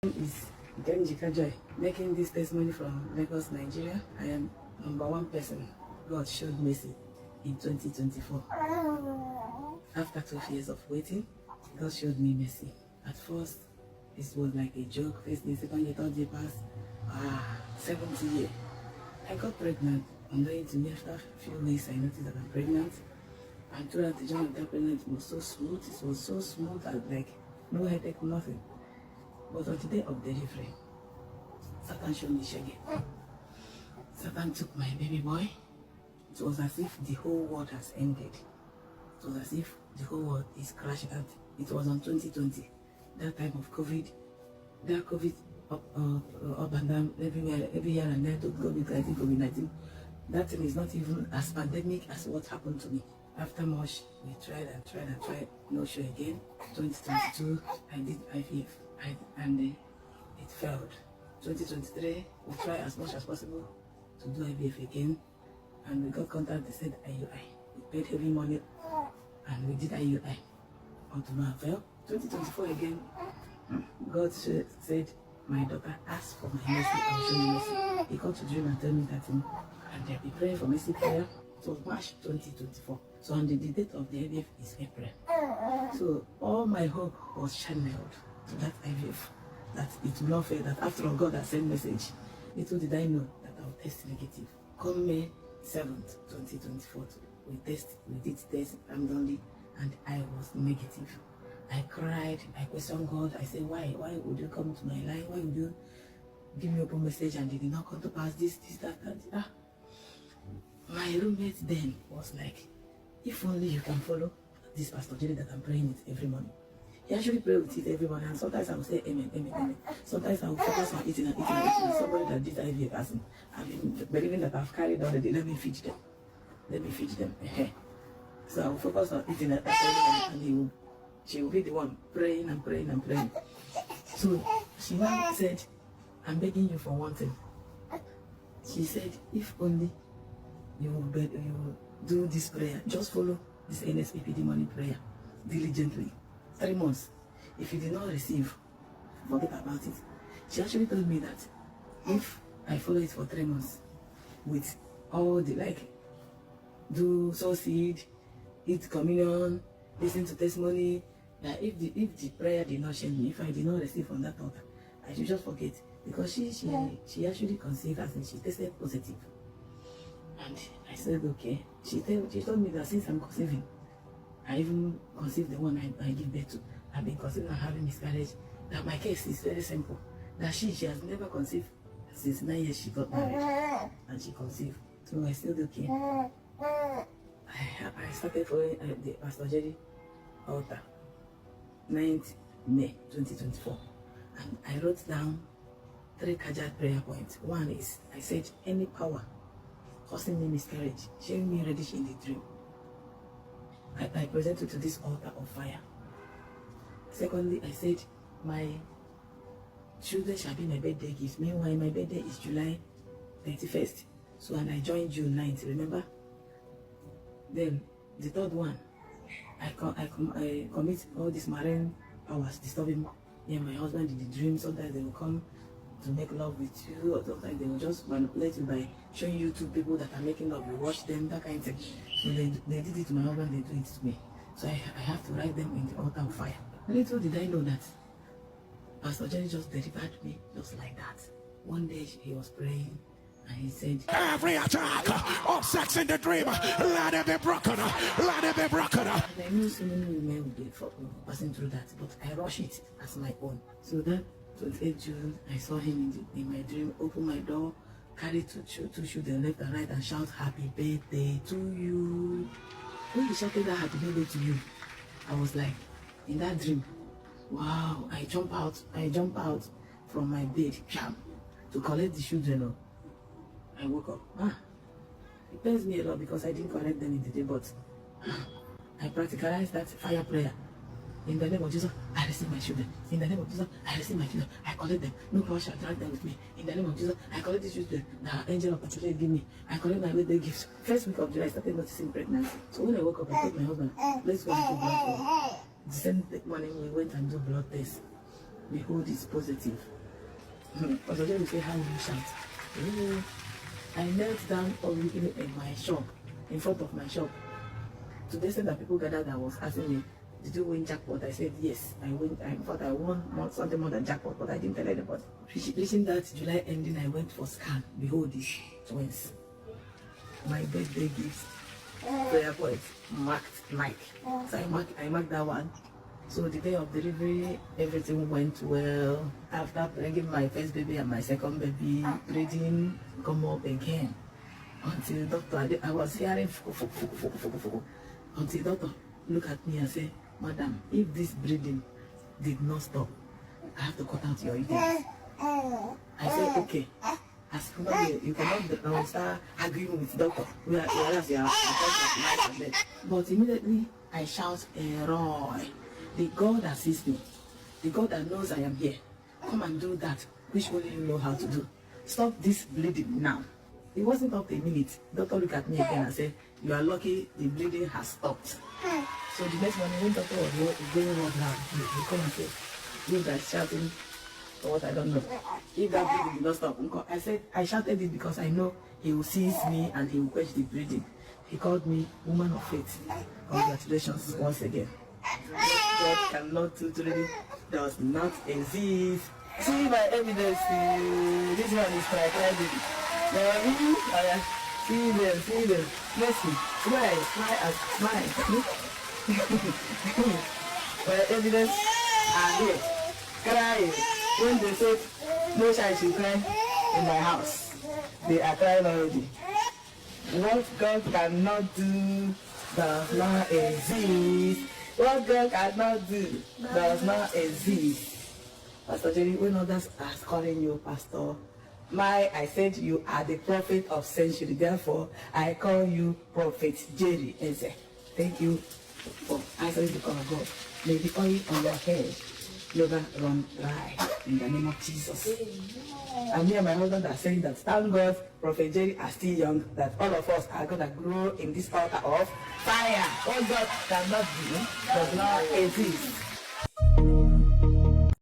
Is Genjika Joy, making this testimony from Lagos, Nigeria. I am number one person God showed mercy in 2024. After 12 years of waiting, God showed me mercy. At first, this was like a joke. First day, second year, third year passed. 70 year. I got pregnant. Unknowing to me, after a few weeks, I noticed that I'm pregnant. And throughout the journey of that pregnancy, it was so smooth. It was so smooth and like no headache, nothing. But on the day of delivery, Satan showed me shaggy. Satan took my baby boy. It was as if the whole world has ended. It was as if the whole world is crashing out. It was on 2020, that time of COVID. That COVID up and down everywhere, every year and there, COVID-19, COVID-19. That thing is not even as pandemic as what happened to me. After much, we tried and tried and tried, no show again. 2022, I did IVF. And it failed. 2023, we tried as much as possible to do IVF again, and we got contact. They said IUI. We paid heavy money, and we did IUI. Until no avail. 2024 again, God said, "My daughter asked for my mercy. I will show you mercy." He called to dream and told me that, and they'll be praying for mercy prayer. It was March 2024. So on the date of the IVF is April. So all my hope was channeled to that IVF, that it will not fail, that after all God has sent message. Little did I know that I would test negative. Come May 7th, 2024, we did test randomly, and I was negative. I cried, I questioned God. I said, why would you come to my life? Why would you give me open message and it did not come to pass? This, that. My roommate then was like, if only you can follow this Pastor Jerry that I'm praying it every morning. He actually pray with it every morning, and sometimes I will say amen, amen, amen. Sometimes I will focus on eating and eating and eating. Somebody that did IVF person, I've been believing that I've carried on the day. Let me feed them. Let me feed them. So I will focus on eating and she will be the one praying and praying and praying. So she now said, I'm begging you for one thing. She said, if only you will do this prayer, just follow this NSPPD morning prayer diligently. 3 months. If you did not receive, forget about it. She actually told me that if I follow it for 3 months with all the do sow seed, eat communion, listen to testimony, that if the prayer did not change me, if I did not receive from that altar, I should just forget. Because she actually conceived as in she tested positive. And I said, okay. She told me that since I'm conceiving, I even conceived the one I give birth to. I've been conceiving and having miscarriage. That my case is very simple. That she has never conceived since 9 years she got married. And she conceived. So I still okay. I started following the Pastor Jerry altar. 9th May 2024. And I wrote down 3 Kajat prayer points. One is, I said, any power causing me miscarriage, showing me reddish in the dream, I presented to this altar of fire. Secondly, I said, my children shall be my birthday gift. Meanwhile, my birthday is July 31st. So, and I joined June 9th, remember? Then, the third one, I commit all these marine powers disturbing me and my husband in the dream. Sometimes they will come to make love with you, or sometimes they will just manipulate you by showing you 2 people that are making love. You watch them, that kind of thing. So they did it to my husband, they do it to me. So I have to write them in the altar of fire. Little did I know that Pastor Jerry just delivered me just like that. One day he was praying and he said, every attack of sex in the dream, let it be broken, let it be broken. And I knew so many women would be passing through that, but I rush it as my own. So that 28th June, I saw him in my dream, open my door, carry two children left and right, and shout happy birthday to you. When he shouted that happy birthday to you, I was like, in that dream, wow. I jump out from my bed to collect the children. I woke up. It pains me a lot because I didn't collect them in the day, but I practicalized that fire prayer. In the name of Jesus, I receive my children. In the name of Jesus, I receive my children. I collect them. No power shall drag them with me. In the name of Jesus, I collect the children the angel of protection give me. I collect my birthday gifts. First week of July, I started noticing pregnancy. So when I woke up, I told my husband, let's go and do blood test. The same morning, we went and do blood test. behold, it's positive. Pastor Jerry say, how will you shout? Oh, I knelt down publicly in my shop, in front of my shop. To the extent that people gathered that was asking me, did you win jackpot? I said, yes, I win. I thought I won something more than jackpot, but I didn't tell anybody. Reaching that July ending, I went for scan. Behold, these twins. My birthday gifts, prayer point, marked Mike. So I marked that one. So the day of delivery, everything went well. After bringing my first baby and my second baby, bleeding come up again. Until doctor, I was hearing until doctor look at me and say, madam, if this bleeding did not stop, I have to cut out your uterus. I said, okay. As you cannot start arguing with doctor, whereas you are. But immediately I shout, Eroi, the God that sees me, the God that knows I am here, come and do that which only you know how to do. Stop this bleeding now. It wasn't up to a minute. Doctor looked at me again and said, you are lucky the bleeding has stopped. So the next morning when doctor was going on now, he come and say, you guys shouting for what I don't know. If that bleeding did not stop, I said, I shouted it because I know he will seize me and he will quench the bleeding. He called me woman of faith. Congratulations once again. God cannot totally does not exist. See my evidence. This one is my credit. See them. Mercy. Smile and smile. My evidence are here. Crying. When they say no child should cry in my house, they are crying already. What God cannot do does not exist. What God cannot do does not exist. Pastor Jerry, when others are calling you Pastor, I said you are the prophet of century. Therefore, I call you Prophet Jerry Eze. Thank you for answering the call of God. May the oil on your head never run dry in the name of Jesus. And me and my husband are saying that thank God Prophet Jerry are still young, that all of us are going to grow in this altar of fire. What God cannot do does not exist.